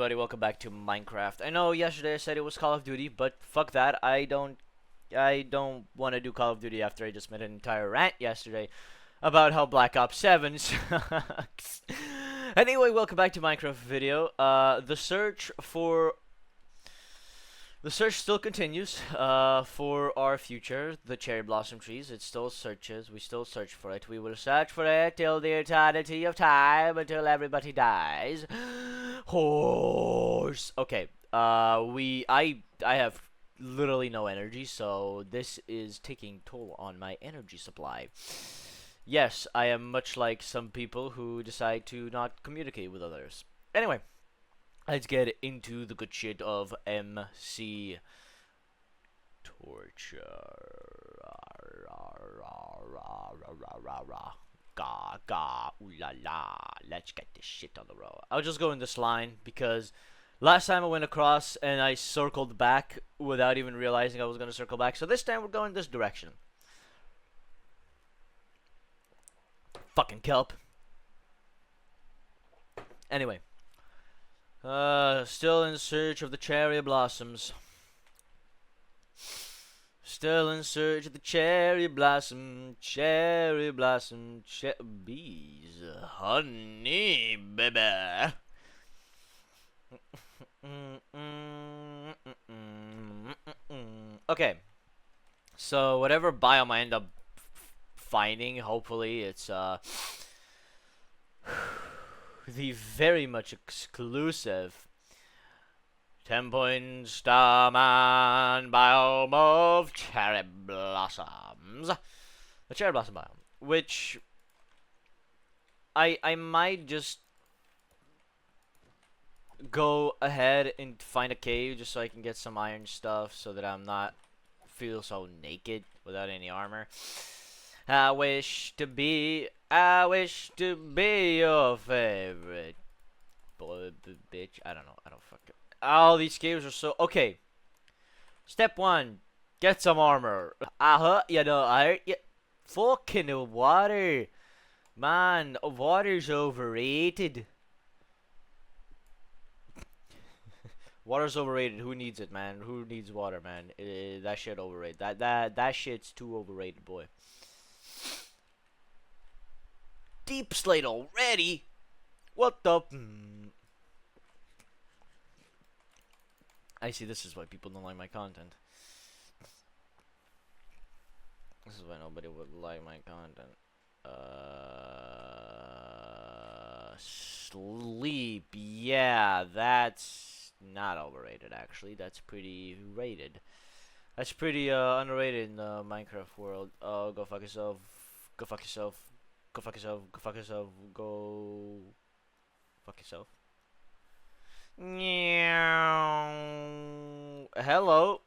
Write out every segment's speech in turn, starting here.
everybody, welcome back to Minecraft. I know yesterday I said it was Call of Duty, but fuck that. I don't want to do Call of Duty after I just made an entire rant yesterday about how Black Ops 7 sucks. Anyway, welcome back to Minecraft video. The search still continues for our future, the cherry blossom trees. It still searches. We still search for it. We will search for it till the eternity of time, until everybody dies. Horse. Okay. I have literally no energy, so this is taking toll on my energy supply. Yes, I am much like some people who decide to not communicate with others. Anyway, let's get into the good shit of MC Torture. Ga ga ooh la la. Let's get this shit on the road. I'll just go in this line because last time I went across and I circled back without even realizing I was gonna circle back. So this time we're going this direction. Fucking kelp. Anyway. Still in search of the cherry blossoms. Still in search of the cherry blossom, bees, honey, baby. Okay, so whatever biome I end up finding, hopefully it's the very much exclusive 10-point Starman biome of cherry blossoms. The cherry blossom biome, which I might just go ahead and find a cave just so I can get some iron stuff so that I'm not feel so naked without any armor. I wish to be your favorite boy, bitch. I don't know. I don't fucking. All these caves are so okay. Step 1, get some armor. You know, fucking water, man. Water's overrated. Water's overrated. Who needs it, man? Who needs water, man? That shit overrated. That shit's too overrated, boy. Deep slate already? What the? I see. This is why people don't like my content. This is why nobody would like my content. Sleep. Yeah, that's not overrated. Actually, that's pretty rated. That's pretty underrated in the Minecraft world. Oh, go fuck yourself. Go fuck yourself. Go fuck yourself. Go fuck yourself. Go fuck yourself. Hello.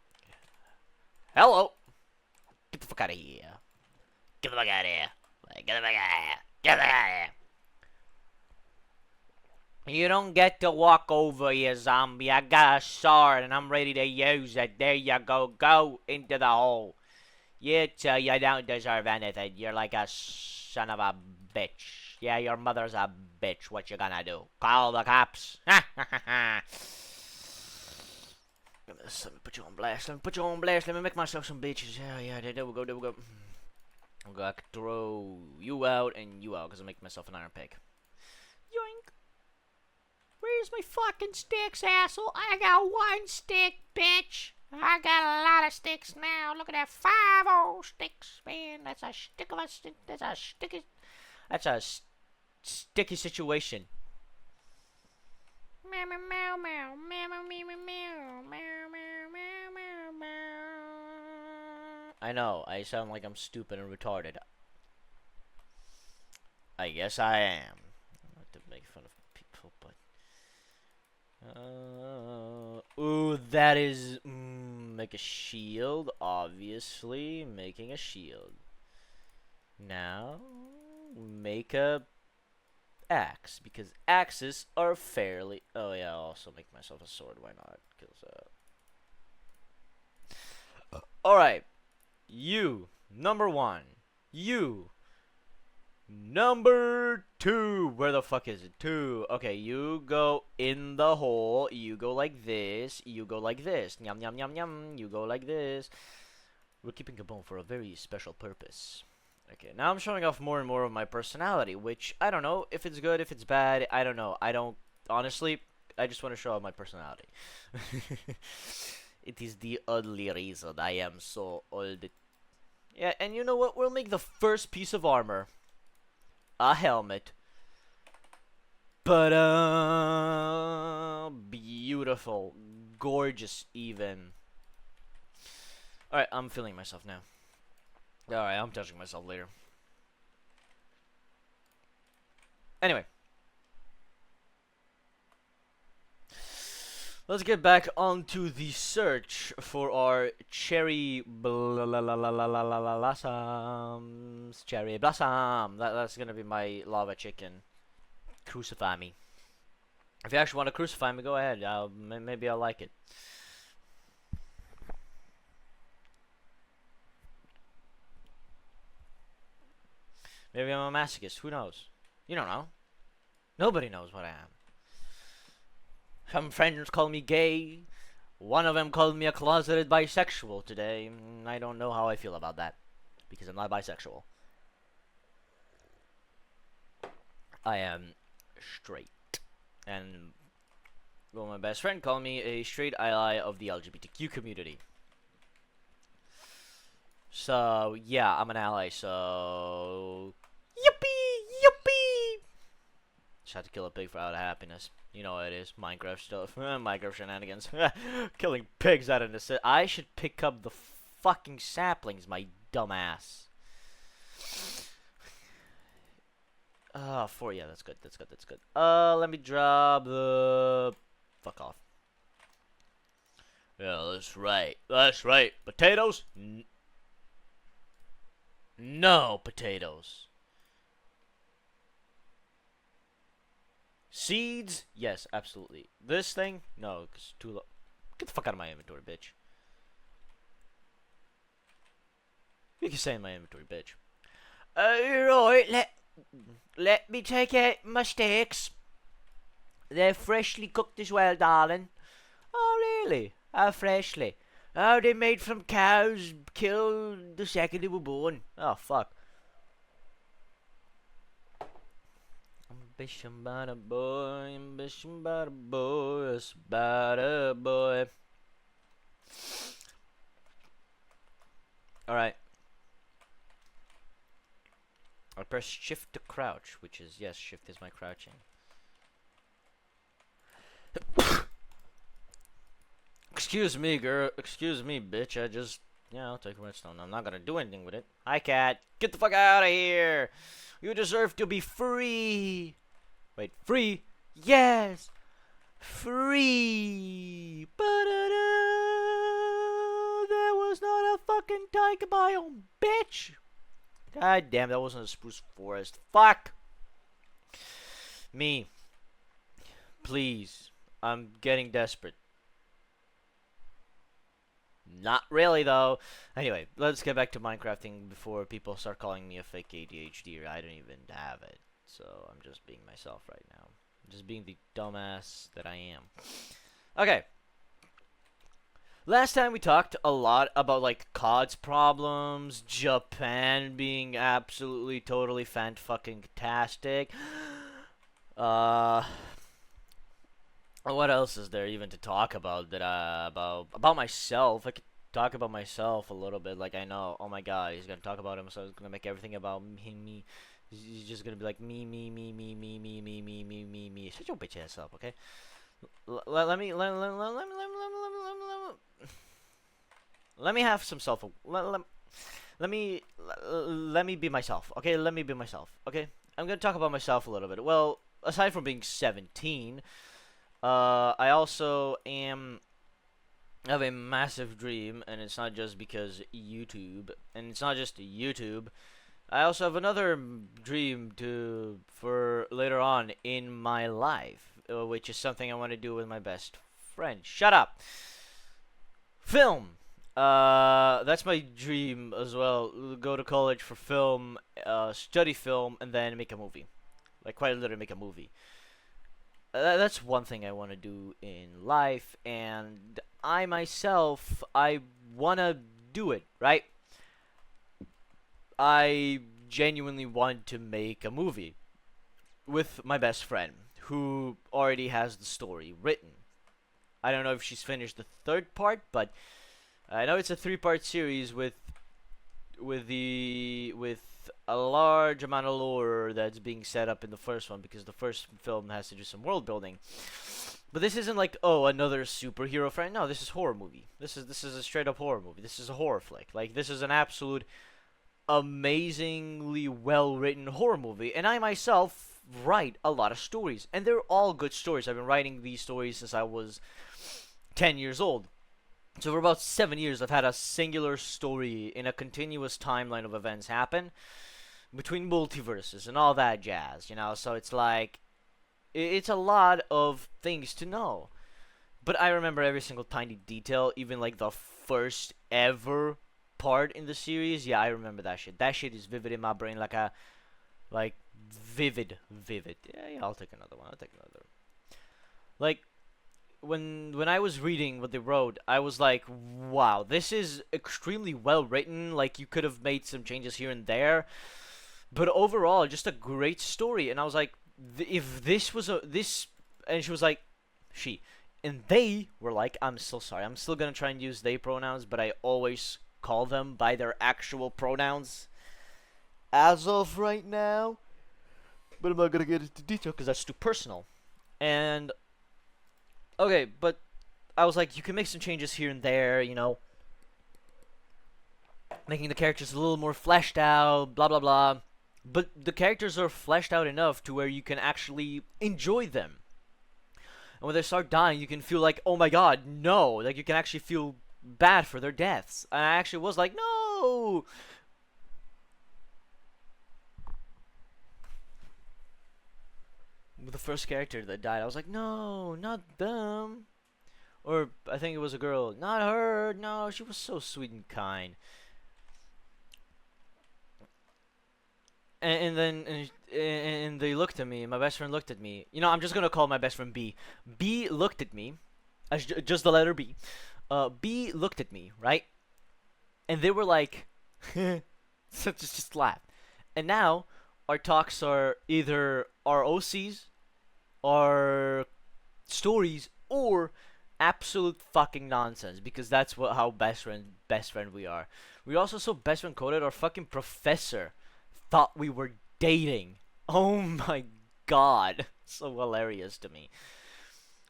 Hello. Get the fuck out of here. Get the fuck out of here. Get the fuck out of here. Get the fuck out of here. You don't get to walk over here, zombie. I got a sword and I'm ready to use it. There you go. Go into the hole. You don't deserve anything. You're like a son of a bitch. Yeah, your mother's a bitch. What you gonna do? Call the cops? Let me put you on blast. Let me put you on blast. Let me make myself some bitches. Yeah, there we go. I'm gonna throw you out and you out because I make myself an iron pick. Yoink. Where's my fucking sticks, asshole? I got one stick, bitch. I got a lot of sticks now. Look at that 5 old sticks, man. That's a stick of a stick. That's a sticky situation. Meow meow meow meow meow meow meow meow meow meow meow meow. I know. I sound like I'm stupid and retarded. I guess I am. Not to make fun of people, but. Ooh, that is make a shield. Obviously, making a shield. Now, make a axe because axes are fairly. Oh yeah, I'll also make myself a sword. Why not? Because all right, you number 1. You number Two. Where the fuck is it? Two. Okay, you go in the hole. You go like this. You go like this. Yum, yum, yum, yum. You go like this. We're keeping a bone for a very special purpose. Okay, now I'm showing off more and more of my personality, which, I don't know if it's good, if it's bad, I don't know. I don't, honestly, I just want to show off my personality. It is the only reason I am so old. Yeah, and you know what? We'll make the first piece of armor a helmet. But, beautiful. Gorgeous, even. Alright, I'm feeling myself now. Alright, I'm touching myself later. Anyway. Let's get back onto the search for our cherry blossoms. Cherry blossom. That's gonna be my lava chicken. Crucify me. If you actually want to crucify me, go ahead. Maybe I'll like it. Maybe I'm a masochist. Who knows? You don't know. Nobody knows what I am. Some friends call me gay. One of them called me a closeted bisexual today. I don't know how I feel about that. Because I'm not bisexual. I am straight. And, well, my best friend called me a straight ally of the LGBTQ community. So, yeah, I'm an ally, so... Yippee! Yippee! Just had to kill a pig for out of happiness. You know what it is. Minecraft stuff. Minecraft shenanigans. Killing pigs out of necessity. I should pick up the fucking saplings, my dumbass. Four. Yeah, that's good. That's good. That's good. Let me drop the... Fuck off. Yeah, that's right. That's right. Potatoes? No potatoes. Seeds? Yes, absolutely. This thing? No, it's too low. Get the fuck out of my inventory, bitch. You can stay in my inventory, bitch. Right, let me take out my steaks. They're freshly cooked as well, darling. Oh, really? How freshly? Oh, they made from cows killed the second they were born. Oh, fuck. Ambition about a boy, ambition about a boy, it's about a boy. Alright. I'll press shift to crouch, which is, yes, shift is my crouching. Excuse me, girl. Excuse me, bitch. I just, yeah, I'll take a redstone. I'm not gonna do anything with it. Hi, cat. Get the fuck out of here. You deserve to be free. Wait, free? Yes. Free. Ba-da-da. There was not a fucking tiger biome, bitch. God damn, that wasn't a spruce forest. Fuck. Me. Please. I'm getting desperate. Not really, though. Anyway, let's get back to Minecrafting before people start calling me a fake ADHD. I don't even have it. So, I'm just being myself right now. I'm just being the dumbass that I am. Okay. Last time we talked a lot about, like, COD's problems, Japan being absolutely, totally fan-fucking-tastic. What else is there even to talk about that about myself? I could talk about myself a little bit. Like, I know, oh my god, he's gonna talk about him, so he's gonna make everything about me. He's just gonna be like me. Shut your bitch ass up, okay? Let me have some self. Let me be myself, okay? Let me be myself, okay? I'm gonna talk about myself a little bit. Well, aside from being 17. I also have a massive dream, and it's not just because YouTube, and it's not just YouTube. I also have another dream for later on in my life, which is something I want to do with my best friend. Shut up. Film. That's my dream as well. Go to college for film, study film, and then make a movie. like quite literally make a movie. That's one thing I want to do in life, and I myself, I want to do it, right? I genuinely want to make a movie with my best friend who already has the story written. I don't know if she's finished the third part, but I know it's a three-part series with a large amount of lore that's being set up in the first one, because the first film has to do some world building. But this isn't like, oh, another superhero friend. No, this is horror movie. This is a straight up horror movie. This is a horror flick. Like, this is an absolute amazingly well written horror movie. And I myself write a lot of stories, and they're all good stories. I've been writing these stories since I was 10 years old. So for about 7 years, I've had a singular story in a continuous timeline of events happen between multiverses and all that jazz, you know. So it's like, it's a lot of things to know. But I remember every single tiny detail, even like the first ever part in the series. Yeah, I remember that shit. That shit is vivid in my brain, like vivid. Yeah, I'll take another one. Like, when I was reading what they wrote, I was like, wow, this is extremely well written. Like, you could have made some changes here and there, but overall, just a great story. And I was like, if this was this, and she was like, she, and they were like, I'm so sorry, I'm still gonna try and use they pronouns, but I always call them by their actual pronouns as of right now. But I'm not gonna get into detail because that's too personal. And okay, but I was like, you can make some changes here and there, you know, making the characters a little more fleshed out, blah blah blah. But the characters are fleshed out enough to where you can actually enjoy them. And when they start dying, you can feel like, oh my god, no. Like, you can actually feel bad for their deaths. And I actually was like, no! With the first character that died, I was like, no, not them. Or, I think it was a girl. Not her, no, she was so sweet and kind. And then and they looked at me. My best friend looked at me. You know, I'm just gonna call my best friend B. B looked at me, as just the letter B. B looked at me, right? And they were like, so just laugh. And now our talks are either our OCs, our stories, or absolute fucking nonsense, because that's what how best friend we are. We also so best friend coded. Our fucking professor thought we were dating. Oh my god. So hilarious to me.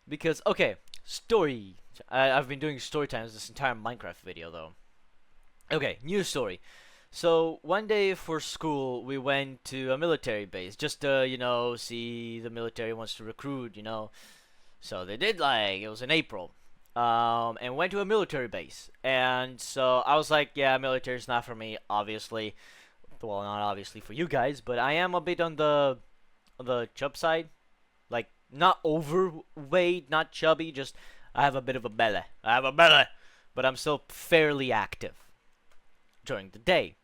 Because, okay, story. I've been doing story times this entire Minecraft video, though. Okay, new story. So, one day for school, we went to a military base. Just to, you know, see the military wants to recruit, you know. So, they did, like, it was in April. And went to a military base. And so, I was like, yeah, military's not for me, obviously. Well, not obviously for you guys, but I am a bit on the chub side. Like, not overweight, not chubby, just I have a bit of a belly. But I'm still fairly active during the day.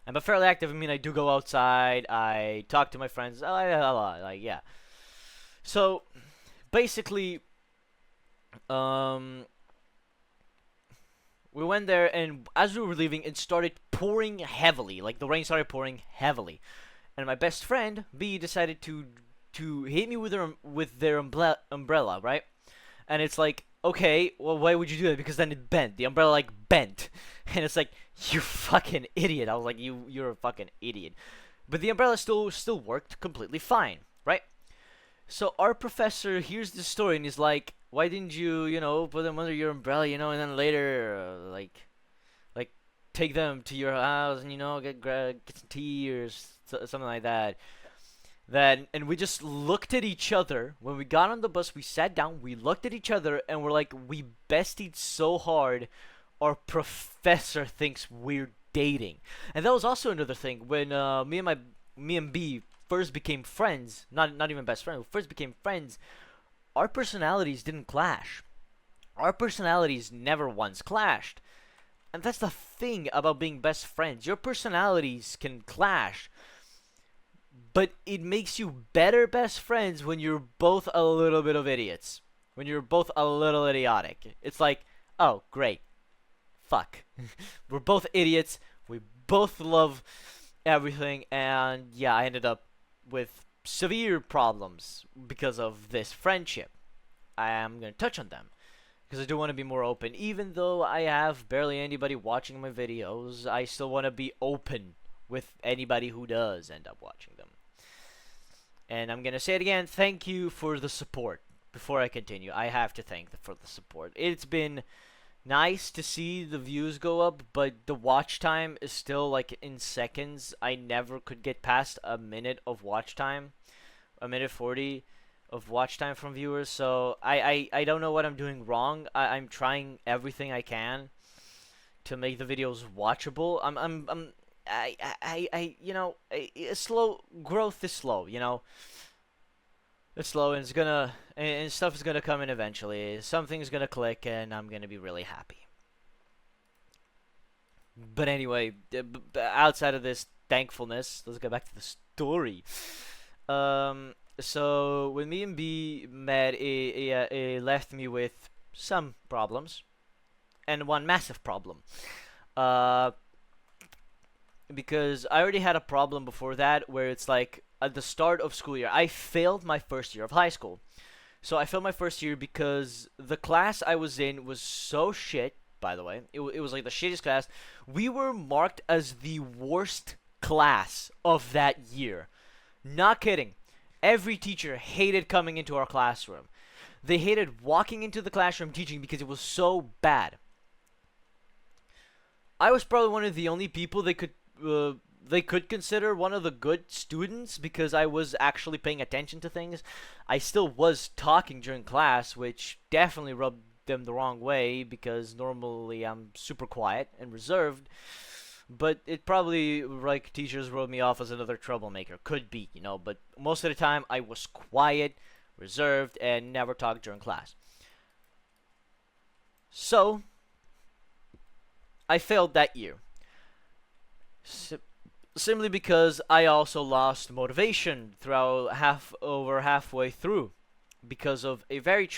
And by fairly active, I mean I do go outside, I talk to my friends, like, yeah. So, basically, we went there, and as we were leaving, it started pouring heavily. Like, the rain started pouring heavily. And my best friend, B, decided to hit me with their umbrella, right? And it's like, okay, well, why would you do that? Because then it bent. The umbrella, like, bent. And it's like, you fucking idiot. I was like, you're a fucking idiot. But the umbrella still worked completely fine, right? So our professor hears this story, and he's like, why didn't you, you know, put them under your umbrella, you know, and then later, like take them to your house and, you know, get some tea or something like that. And we just looked at each other. When we got on the bus, we sat down, we looked at each other, and we're like, we bestied so hard, our professor thinks we're dating. And that was also another thing. When me and B first became friends, not even best friends, we first became friends, our personalities didn't clash. Our personalities never once clashed. And that's the thing about being best friends. Your personalities can clash, but it makes you better best friends when you're both a little bit of idiots. When you're both a little idiotic. It's like, oh, great. Fuck. We're both idiots. We both love everything. And yeah, I ended up with severe problems because of this friendship. I am going to touch on them because I do want to be more open. Even though I have barely anybody watching my videos, I still want to be open with anybody who does end up watching them. And I'm going to say it again, thank you for the support. Before I continue, I have to thank for the support. It's been nice to see the views go up, but the watch time is still like in seconds. I never could get past a minute of watch time. A minute 40 of watch time from viewers, so I don't know what I'm doing wrong. I'm trying everything I can to make the videos watchable. You know, slow growth is slow, you know. It's slow, and and stuff is gonna come in eventually. Something's gonna click, and I'm gonna be really happy. But anyway, outside of this thankfulness, let's go back to the story. So when me and B met, it left me with some problems, and one massive problem. Because I already had a problem before that, where it's like at the start of school year, I failed my first year of high school. So I failed my first year because the class I was in was so shit. By the way, it was like the shittiest class. We were marked as the worst class of that year. Not kidding. Every teacher hated coming into our classroom. They hated walking into the classroom teaching because it was so bad. I was probably one of the only people they could consider one of the good students because I was actually paying attention to things. I still was talking during class, which definitely rubbed them the wrong way because normally I'm super quiet and reserved. But it probably, like, teachers wrote me off as another troublemaker. Could be, you know, but most of the time I was quiet, reserved, and never talked during class. So, I failed that year. Simply because I also lost motivation throughout halfway through because of a very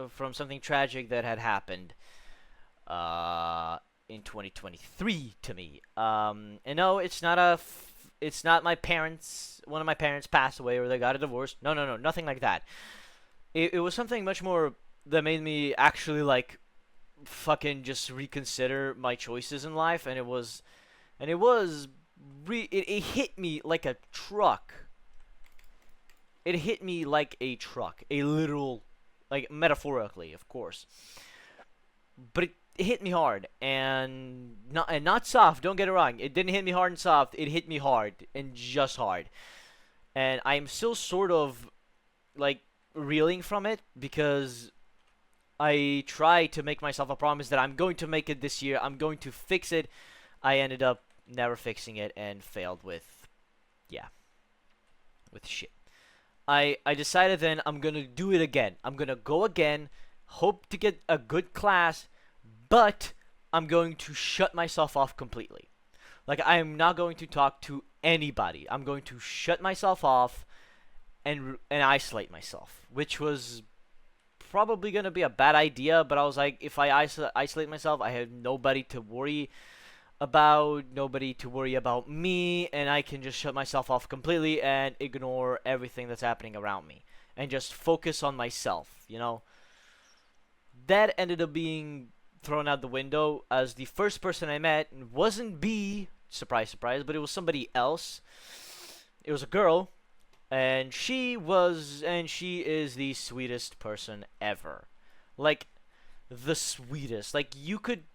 from something tragic that had happened in 2023 to me. And no, it's not my parents. One of my parents passed away or they got a divorce. No, nothing like that. It was something much more that made me actually like fucking just reconsider my choices in life, and it hit me like a truck. It hit me like a truck, a literal, like metaphorically, of course. But it hit me hard and not soft. Don't get it wrong. It didn't hit me hard and soft. It hit me hard and just hard. And I'm still sort of like reeling from it because I tried to make myself a promise that I'm going to make it this year. I'm going to fix it. I ended up never fixing it and failed with shit. I decided then I'm going to do it again. I'm going to go again, hope to get a good class, but I'm going to shut myself off completely. Like, I am not going to talk to anybody. I'm going to shut myself off and isolate myself, which was probably going to be a bad idea, but I was like, if I isolate myself, I have nobody to worry about me, and I can just shut myself off completely and ignore everything that's happening around me and just focus on myself, you know. That ended up being thrown out the window as the first person I met wasn't B, surprise, surprise, but it was somebody else. It was a girl, and she is the sweetest person ever. Like, the sweetest. Like, you could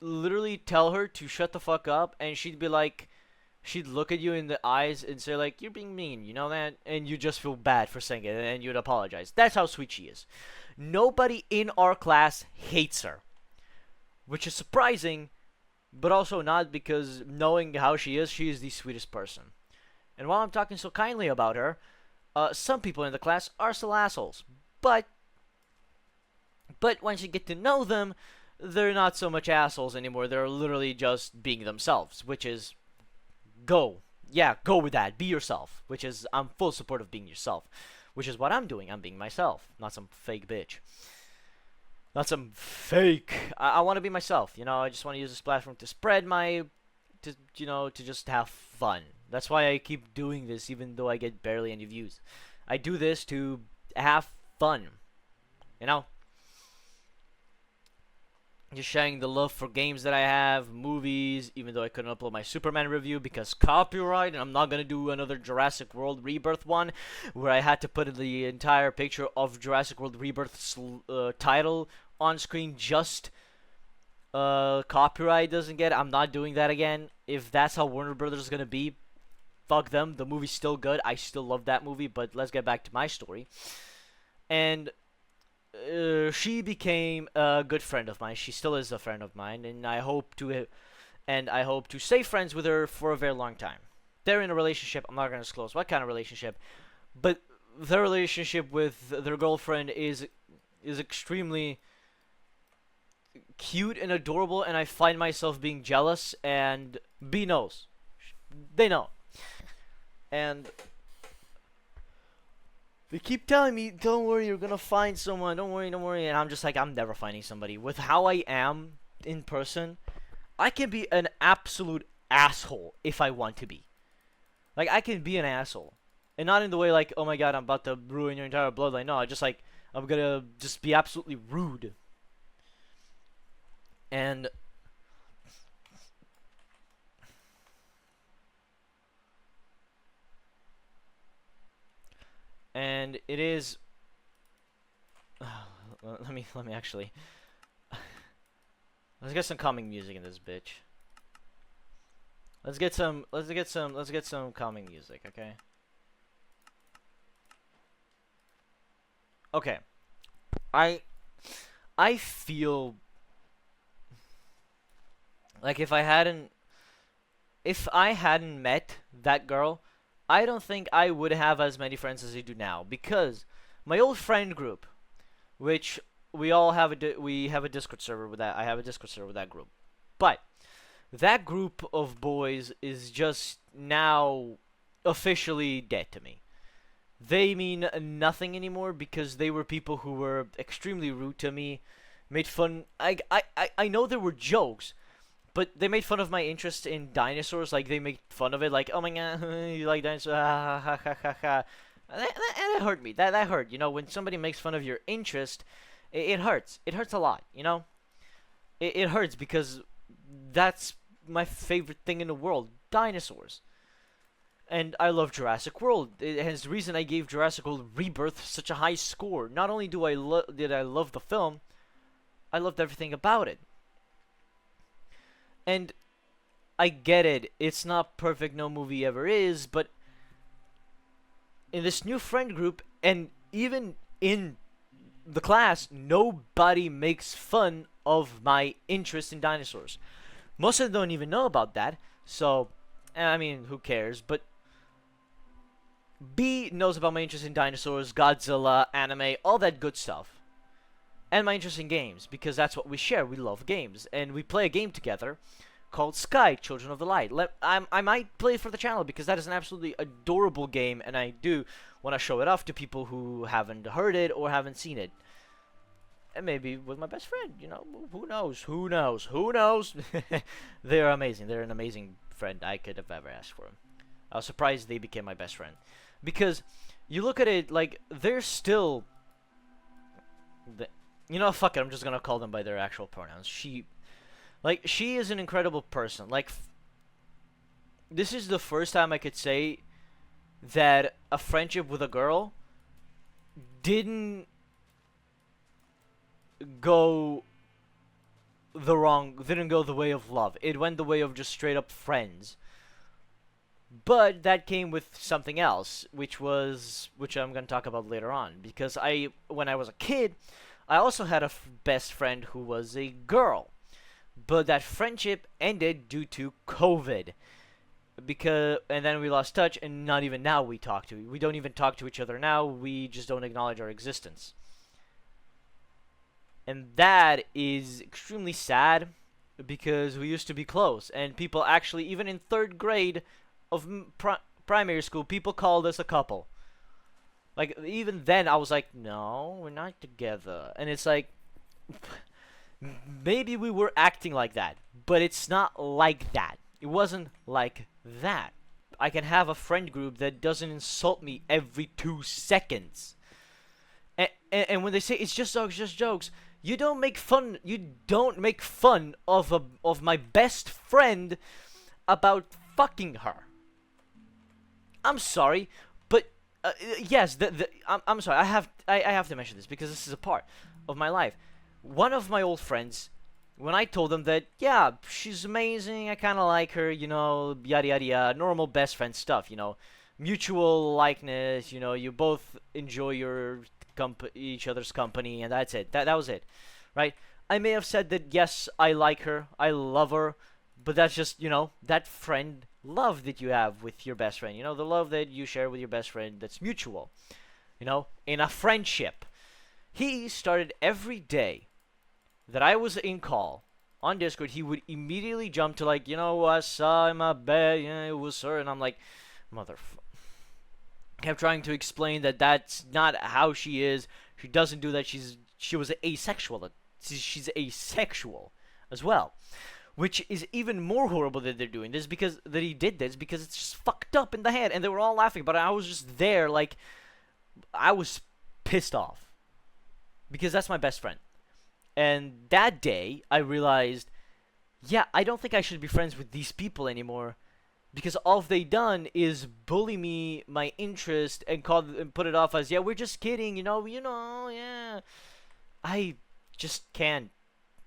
literally tell her to shut the fuck up, and she'd look at you in the eyes and say like, you're being mean, you know that? And you just feel bad for saying it, and you'd apologize. That's how sweet she is. Nobody in our class hates her, which is surprising, but also not, because knowing how she is the sweetest person. And while I'm talking so kindly about her, some people in the class are still assholes. But once you get to know them, they're not so much assholes anymore. They're literally just being themselves, which is go. yeah, go with that. Be yourself, which is I'm full support of being yourself, which is what I'm doing. I'm being myself, not some fake bitch. Not some fake. I want to be myself. I just want to use this platform to spread to just have fun. That's why I keep doing this, even though I get barely any views. I do this to have fun. You know, just sharing the love for games that I have, movies, even though I couldn't upload my Superman review because copyright, and I'm not gonna do another Jurassic World Rebirth one where I had to put the entire picture of Jurassic World Rebirth's title on screen just copyright doesn't get it. I'm not doing that again. If that's how Warner Brothers is gonna be, fuck them. The movie's still good. I still love that movie, but let's get back to my story. And she became a good friend of mine. She still is a friend of mine, and I hope to stay friends with her for a very long time. They're in a relationship. I'm not gonna disclose what kind of relationship, but their relationship with their girlfriend is extremely cute and adorable, and I find myself being jealous. And B knows, they know, and they keep telling me, don't worry, you're gonna find someone, don't worry, don't worry. And I'm just like, I'm never finding somebody. With how I am in person, I can be an absolute asshole if I want to be. Like, I can be an asshole. And not in the way like, oh my god, I'm about to ruin your entire bloodline. No, I just like, I'm gonna just be absolutely rude. And it is let me actually let's get some calming music in this bitch. Let's get some calming music, okay? Okay. I feel like if I hadn't met that girl, I don't think I would have as many friends as I do now, because my old friend group, which we all have we have a Discord server with that. I have a Discord server with that group. But that group of boys is just now officially dead to me. They mean nothing anymore because they were people who were extremely rude to me, made fun. I know there were jokes, but they made fun of my interest in dinosaurs. Like, they made fun of it, like, oh my god, you like dinosaurs, ha ha ha ha ha. And that hurt me. That hurt. When somebody makes fun of your interest, it hurts. It hurts a lot, It hurts because that's my favorite thing in the world, dinosaurs. And I love Jurassic World. It has the reason I gave Jurassic World Rebirth such a high score. Not only did I love the film, I loved everything about it. And I get it. It's not perfect. No movie ever is. But in this new friend group, and even in the class, nobody makes fun of my interest in dinosaurs. Most of them don't even know about that. So, I mean, who cares? But B knows about my interest in dinosaurs, Godzilla, anime, all that good stuff. And my interest in games, because that's what we share. We love games. And we play a game together called Sky, Children of the Light. I might play it for the channel because that is an absolutely adorable game, and I do want to show it off to people who haven't heard it or haven't seen it. And maybe with my best friend, who knows? Who knows? Who knows? They're amazing. They're an amazing friend. I could have ever asked for them. I was surprised they became my best friend. Because you look at it, like, they're still... fuck it, I'm just gonna call them by their actual pronouns. She is an incredible person. Like, this is the first time I could say that a friendship with a girl didn't go the way of love. It went the way of just straight up friends. But that came with something else, which I'm going to talk about later on. Because when I was a kid, I also had a best friend who was a girl. But that friendship ended due to COVID. And then we lost touch, and not even now we don't even talk to each other now. We just don't acknowledge our existence. And that is extremely sad, because we used to be close. And people actually, even in 3rd grade, of primary school, people called us a couple. Like, even then, I was like, no, we're not together. And it's like, maybe we were acting like that, but it's not like that. It wasn't like that. I can have a friend group that doesn't insult me every 2 seconds. And when they say it's just jokes, you don't make fun. You don't make fun of my best friend about fucking her. I'm sorry, but yes, I'm sorry. I have to mention this because this is a part of my life. One of my old friends, when I told them that, yeah, she's amazing, I kind of like her, you know, yada yada yada, normal best friend stuff, you know, mutual likeness, you know, you both enjoy each other's company, and that's it. That was it, right? I may have said that yes, I like her, I love her, but that's just, you know, that friend love that you have with your best friend, you know, the love that you share with your best friend that's mutual, you know, in a friendship. He started every day that I was in call on Discord, he would immediately jump to like, you know, I saw in my bed, yeah, it was her, and I'm like, motherfucker. Kept trying to explain that that's not how she is. She doesn't do that. She was asexual. She's asexual as well, which is even more horrible that they're doing this because that he did this because it's just fucked up in the head, and they were all laughing, but I was just there like I was pissed off because that's my best friend. And that day, I realized, yeah, I don't think I should be friends with these people anymore because all they done is bully me, my interest, and put it off as, yeah, we're just kidding, yeah. I just can't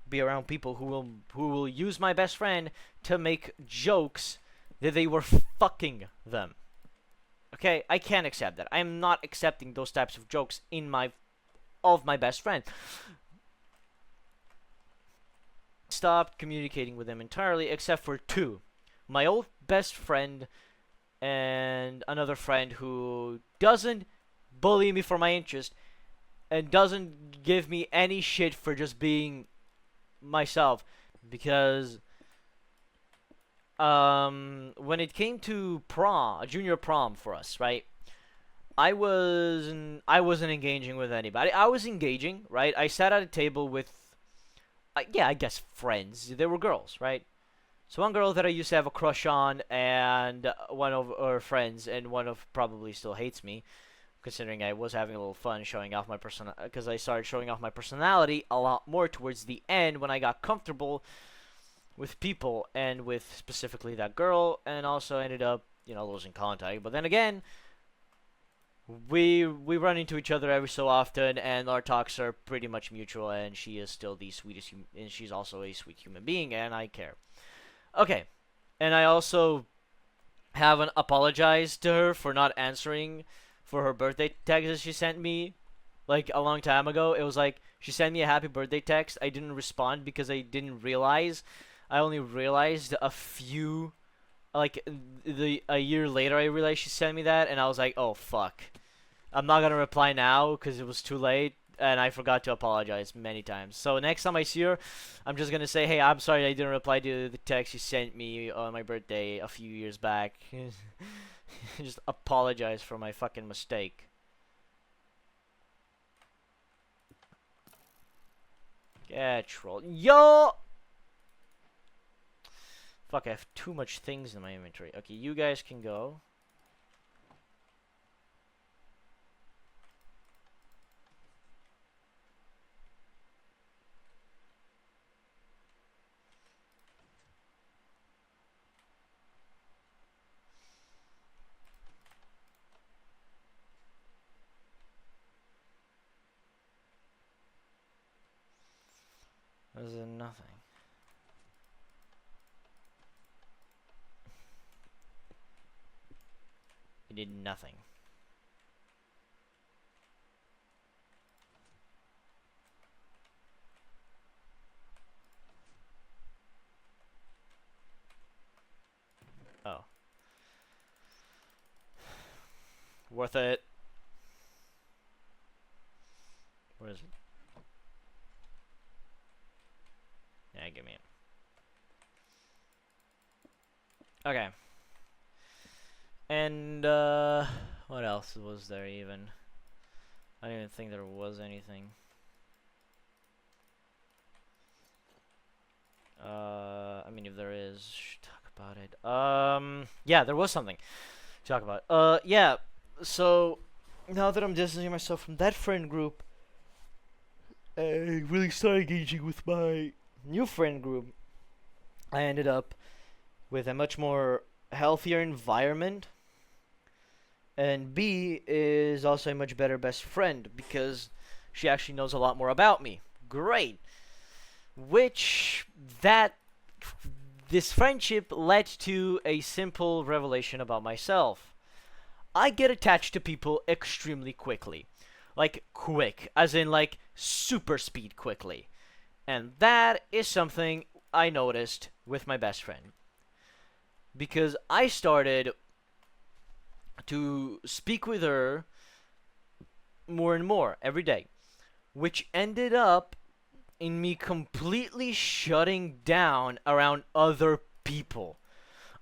be around people who will use my best friend to make jokes that they were fucking them. Okay, I can't accept that. I'm not accepting those types of jokes of my best friend. Stopped communicating with them entirely except for two. My old best friend and another friend who doesn't bully me for my interest and doesn't give me any shit for just being myself because when it came to prom, a junior prom for us, right? I wasn't engaging with anybody. I was engaging, right? I sat at a table with yeah, I guess friends. They were girls, right? So one girl that I used to have a crush on, and one of her friends, and one of probably still hates me, considering I was having a little fun showing off my because I started showing off my personality a lot more towards the end when I got comfortable with people and with specifically that girl, and also ended up, losing contact. But then again, we run into each other every so often, and our talks are pretty much mutual. And she is still the sweetest, and she's also a sweet human being, and I care. Okay, and I also haven't apologized to her for not answering for her birthday text that she sent me like a long time ago. It was like she sent me a happy birthday text. I didn't respond because I didn't realize. I only realized a year later I realized she sent me that, and I was like, oh fuck. I'm not gonna reply now because it was too late, and I forgot to apologize many times. So next time I see her, I'm just gonna say, hey, I'm sorry I didn't reply to the text you sent me on my birthday a few years back. Just apologize for my fucking mistake. Yeah, troll. Yo! Fuck, I have too much things in my inventory. Okay, you guys can go. There's nothing. He did nothing. Oh. Worth it. Where is it? Yeah, give me it. Okay. And what else was there even? I don't even think there was anything. I mean, if there is, talk about it. Yeah, there was something to talk about. Yeah. So now that I'm distancing myself from that friend group, I really started engaging with my new friend group. I ended up with a much more healthier environment, and B is also a much better best friend because she actually knows a lot more about me. Great. Which that this friendship led to a simple revelation about myself. I get attached to people extremely quickly. Like quick, as in like super speed quickly. And that is something I noticed with my best friend. Because I started to speak with her more and more every day, which ended up in me completely shutting down around other people.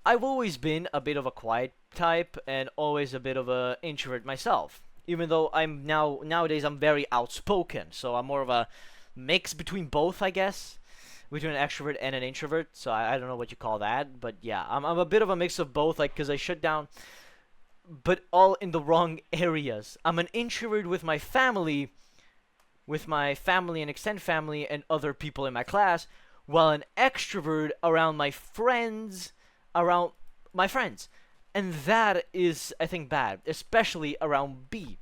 I've always been a bit of a quiet type and always a bit of an introvert myself. Even though nowadays I'm very outspoken, so I'm more of a mix between both, I guess, between an extrovert and an introvert. So I don't know what you call that, but yeah, I'm a bit of a mix of both, like because I shut down, but all in the wrong areas. I'm an introvert with my family and extended family and other people in my class, while an extrovert around around my friends. And that is, I think, bad, especially around B.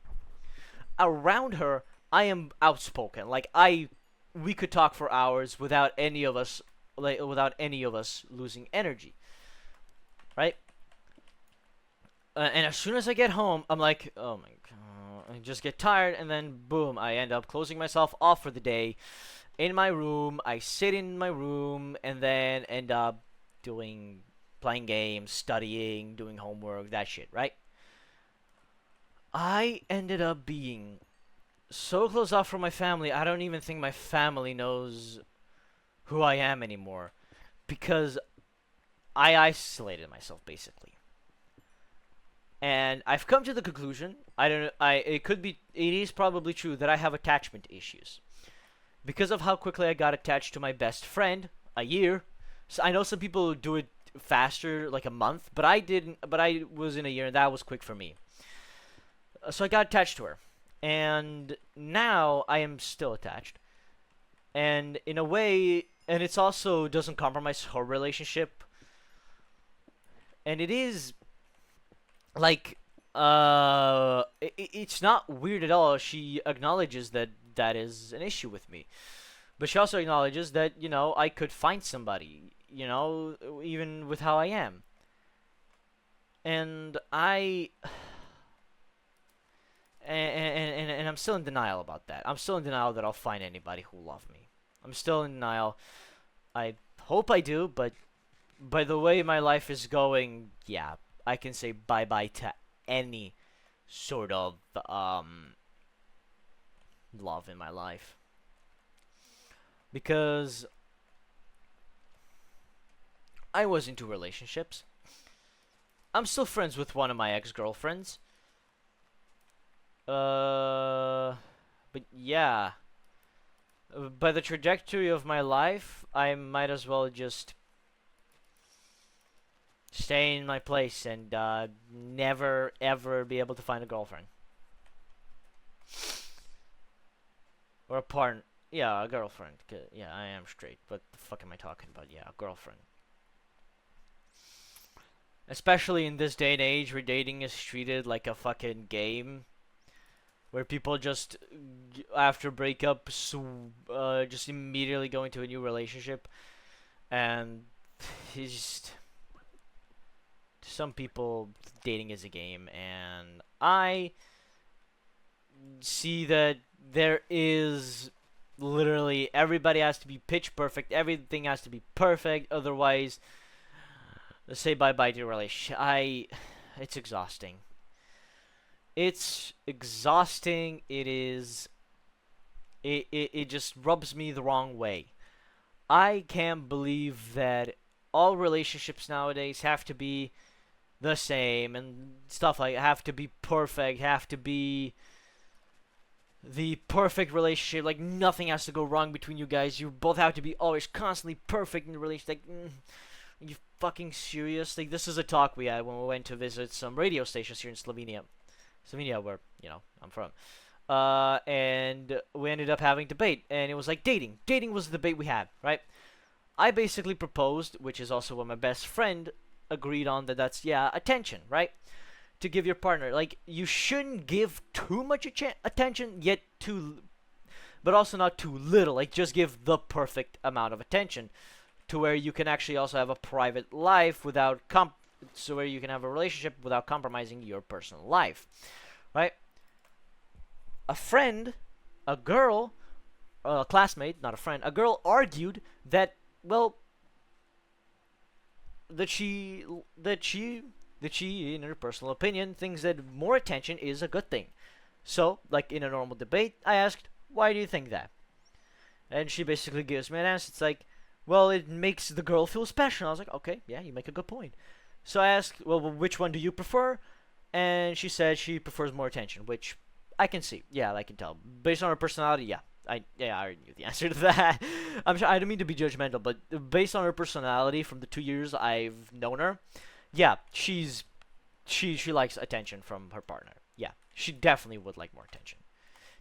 Around her, I am outspoken. We could talk for hours without any of us losing energy, right? And as soon as I get home, I'm like, oh my god, I just get tired, and then boom, I end up closing myself off for the day in my room. I sit in my room and then end up doing playing games, studying, doing homework, that shit, right? I ended up being so close off from my family, I don't even think my family knows who I am anymore because I isolated myself basically. And I've come to the conclusion, I don't I it is probably true that I have attachment issues because of how quickly I got attached to my best friend, a year. So I know some people do it faster, like a month, but I didn't. But I was in a year, and that was quick for me. So I got attached to her, and now I am still attached. And in a way, and it's also doesn't compromise her relationship, and it is like it's not weird at all. She acknowledges that that is an issue with me. But she also acknowledges that, I could find somebody, even with how I am. And and I'm still in denial about that. I'm still in denial that I'll find anybody who love me. I'm still in denial. I hope I do, but by the way my life is going, yeah, I can say bye-bye to any sort of love in my life. Because I was into relationships. I'm still friends with one of my ex-girlfriends. But yeah, by the trajectory of my life, I might as well just stay in my place and never ever be able to find a girlfriend or a partner. Yeah, a girlfriend. Yeah, I am straight. What the fuck am I talking about? Yeah, a girlfriend. Especially in this day and age where dating is treated like a fucking game, where people just after breakup just immediately go into a new relationship, and he's just, some people dating is a game, and I see that there is literally everybody has to be pitch perfect, everything has to be perfect, otherwise say bye bye to your relationship. It's exhausting. It's exhausting. It just rubs me the wrong way. I can't believe that all relationships nowadays have to be the same and stuff like have to be perfect, have to be the perfect relationship. Like nothing has to go wrong between you guys. You both have to be always constantly perfect in the relationship. Like, are you fucking serious? Like this is a talk we had when we went to visit some radio stations here in Slovenia, where I'm from. And we ended up having debate, and it was like dating. Dating was the debate we had, right? I basically proposed, which is also what my best friend agreed on, that's attention, right? To give your partner, like you shouldn't give too much attention, yet but also not too little. Like just give the perfect amount of attention, to where you can actually also have a private life without so where you can have a relationship without compromising your personal life, right? A friend, a girl, a classmate, not a friend, a girl argued that, well, that she, in her personal opinion, thinks that more attention is a good thing. So, like in a normal debate, I asked, why do you think that? And she basically gives me an answer. It's like, well, it makes the girl feel special. I was like, okay, yeah, you make a good point. So I asked, well, which one do you prefer? And she said she prefers more attention, which I can see. Yeah, I can tell. Based on her personality, yeah. I already knew the answer to that. I'm sure I don't mean to be judgmental, but based on her personality from the 2 years I've known her, yeah, she likes attention from her partner. Yeah, she definitely would like more attention.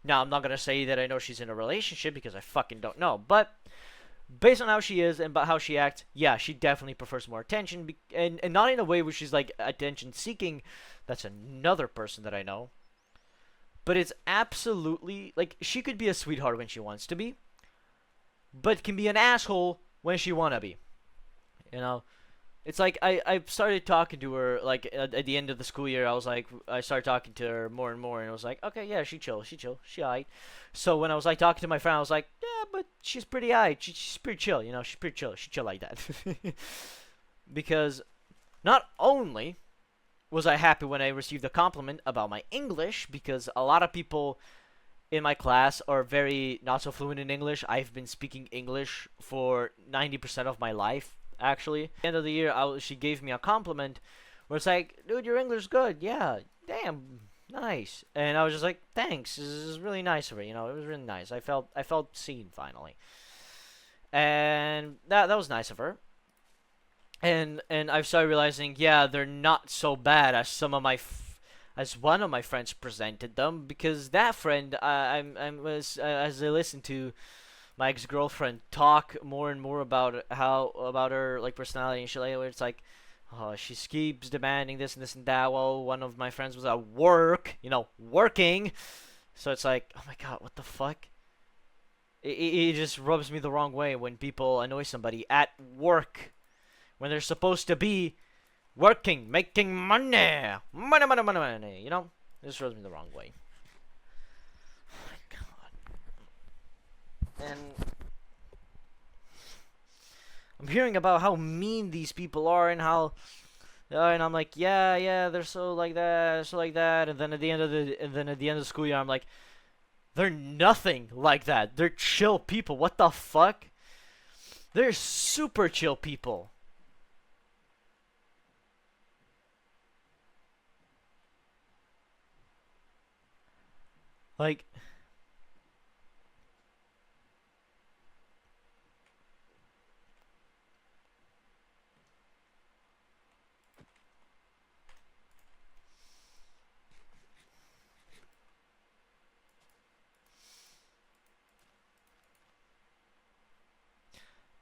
Now, I'm not gonna say that I know she's in a relationship because I fucking don't know, but based on how she is and how she acts, yeah, she definitely prefers more attention, and not in a way where she's like attention seeking. That's another person that I know. But it's absolutely like she could be a sweetheart when she wants to be, but can be an asshole when she wanna be. You know, it's like I started talking to her like at the end of the school year. I started talking to her more and more, and I was like, okay, yeah, she chill, she alright. So when I was like talking to my friend, I was like, yeah, but she's pretty alright. She's pretty chill, she's pretty chill. She chill like that. Because not only was I happy when I received a compliment about my English, because a lot of people in my class are very not so fluent in English. I've been speaking English for 90% of my life, actually. At the end of the year, she gave me a compliment where it's like, dude, your English is good. Yeah, damn, nice. And I was just like, thanks. This is really nice of her. It was really nice. I felt seen finally, and that was nice of her. And I've started realizing, yeah, they're not so bad as as one of my friends presented them, because that friend, as I listened to my ex-girlfriend talk more and more about her like personality and shit, like where it's like, oh, she keeps demanding this and this and that. Well, one of my friends was at work, working, so it's like, oh my god, what the fuck? It just rubs me the wrong way when people annoy somebody at work when they're supposed to be working, making money, money, money, money, money. This rubs me the wrong way. Oh my god. And I'm hearing about how mean these people are and how, and I'm like, yeah, they're so like that, so like that, and then at the end of the school year, I'm like, they're nothing like that. They're chill people. What the fuck? They're super chill people. Like,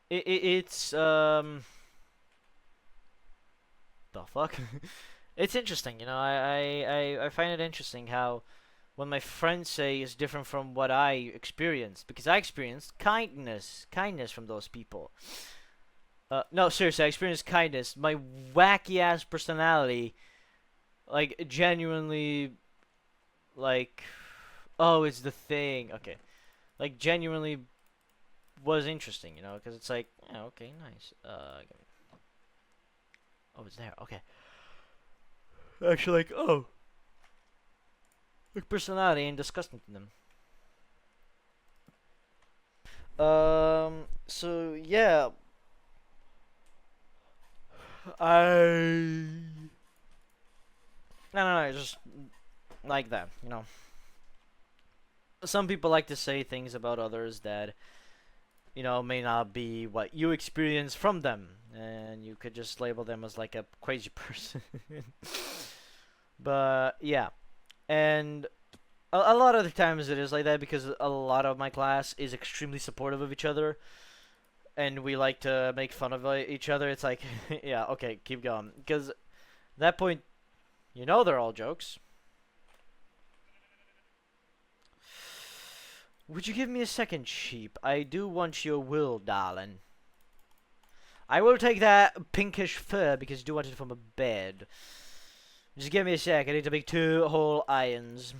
it's the fuck. It's interesting, I find it interesting how what my friends say is different from what I experienced, because I experienced kindness from those people. No, seriously, I experienced kindness. My wacky ass personality, like genuinely, like, oh, it's the thing. Okay, like genuinely was interesting, because it's like, yeah, okay, nice. Oh, it's there. Okay. Actually, like, oh, like personality ain't disgusting to them. So yeah, I No, just like that, you know. Some people like to say things about others that, you know, may not be what you experience from them, and you could just label them as like a crazy person. But yeah, and a lot of the times it is like that because a lot of my class is extremely supportive of each other, and we like to make fun of each other. It's like, yeah, okay, keep going, because at that point, you know, they're all jokes. Would you give me a second, sheep? I do want your wool, darling. I will take that pinkish fur because you do want it from a bed. Just give me a sec. I need to make 2 whole irons.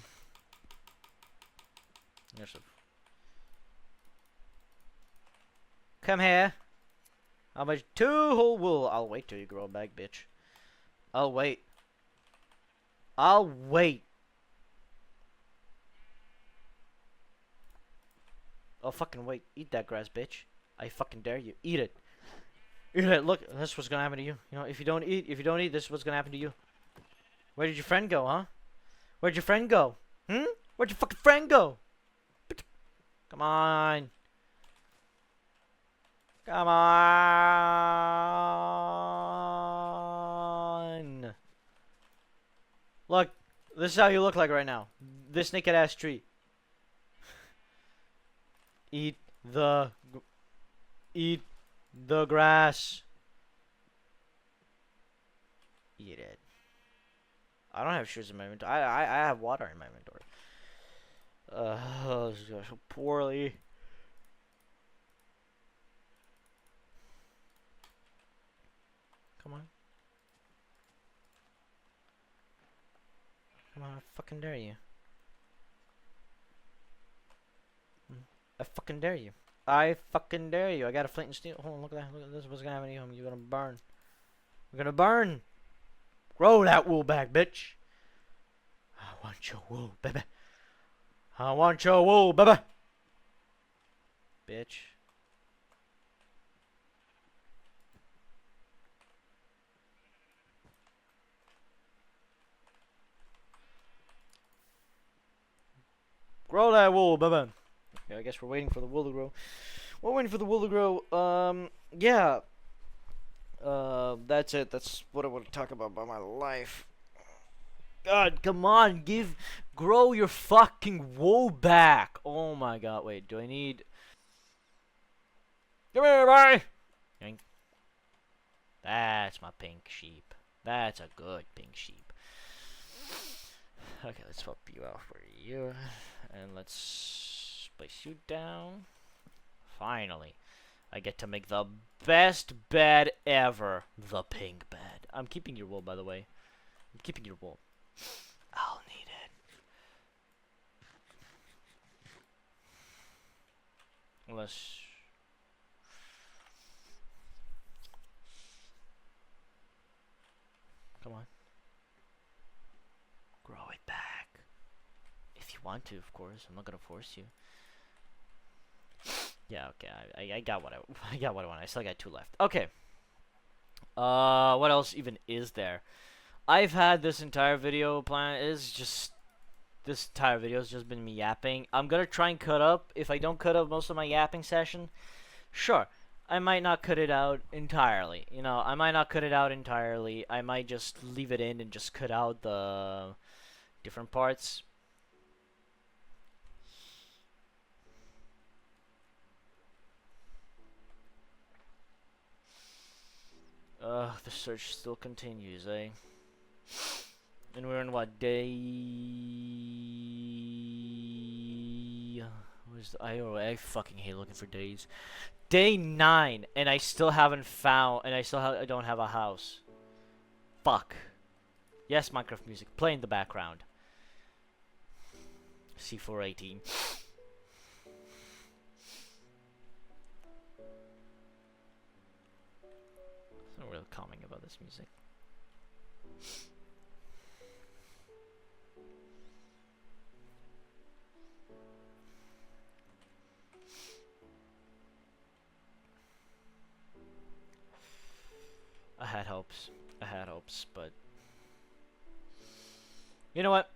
Come here. How much? 2 whole wool. I'll wait till you grow back, bitch. I'll wait. I'll wait. I'll fucking wait. Eat that grass, bitch. I fucking dare you. Eat it. Eat it. Look, that's what's gonna happen to you. You know, if you don't eat, this is what's gonna happen to you. Where did your friend go, huh? Where'd your friend go? Hmm? Where'd your fucking friend go? Come on. Come on. Look, this is how you look like right now. This naked ass tree. Eat the grass. Eat it. I don't have shoes in my inventory. I have water in my inventory. This is going so poorly. Come on. Come on, I fucking dare you. I fucking dare you. I fucking dare you. I got a flint and steel. Hold on, look at that. Look at this. What's gonna happen to you? You're gonna burn. You're gonna burn. Grow that wool back, bitch. I want your wool, baby. I want your wool, baby. Bitch. Grow that wool, baby. Okay, I guess we're waiting for the wool to grow. We're waiting for the wool to grow. Yeah. That's it. That's what I want to talk about my life. God, come on, grow your fucking wool back. Oh my god, wait, do I need... Come here, buddy! Yoink. That's my pink sheep. That's a good pink sheep. Okay, let's swap you out for you. And let's place you down. Finally, I get to make the best bed ever. The pink bed. I'm keeping your wool, by the way. I'm keeping your wool. I'll need it. Unless... Come on. Grow it back. If you want to, of course. I'm not gonna force you. Yeah, okay. I got what I got what I want. I still got 2 left. Okay. What else even is there? I've had this entire video plan. This entire video has just been me yapping. I'm gonna try and cut up. If I don't cut up most of my yapping session, sure, I might not cut it out entirely. You know, I might not cut it out entirely. I might just leave it in and just cut out the different parts. The search still continues, eh? And we're in what, day... I fucking hate looking for days. Day 9, and I still haven't found, and I don't have a house. Fuck. Yes, Minecraft music, play in the background. C418. It's not really calming about this music. I had hopes, but You know what?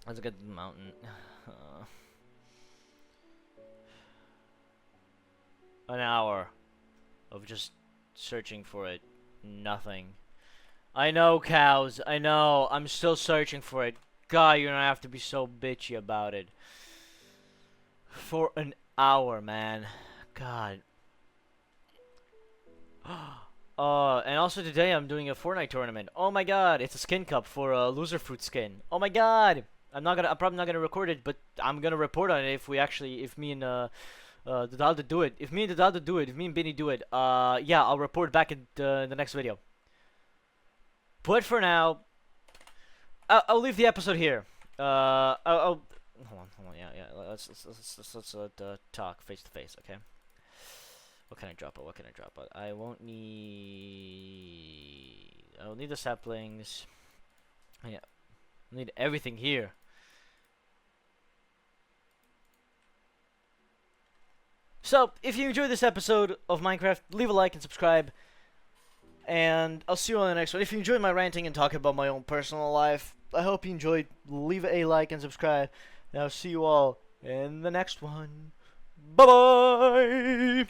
Let's get to the mountain. An hour of just searching for it. Nothing. I know, cows. I know. I'm still searching for it. God, you don't have to be so bitchy about it. For an hour, man. God. And also today I'm doing a Fortnite tournament. Oh my god, it's a skin cup for a loser fruit skin. Oh my god. I'm probably not gonna record it, but I'm gonna report on it if me and the Dalda do it. If me and the Dalda do it, if me and Benny do it, yeah, I'll report back in the next video. But for now, I'll leave the episode here. I'll hold on, yeah. Let's talk face to face, okay? What can I drop? What can I drop? I won't need. I'll need the saplings. Yeah, I need everything here. So, if you enjoyed this episode of Minecraft, leave a like and subscribe. And I'll see you on the next one. If you enjoyed my ranting and talking about my own personal life, I hope you enjoyed. Leave a like and subscribe. And I'll see you all in the next one. Bye-bye!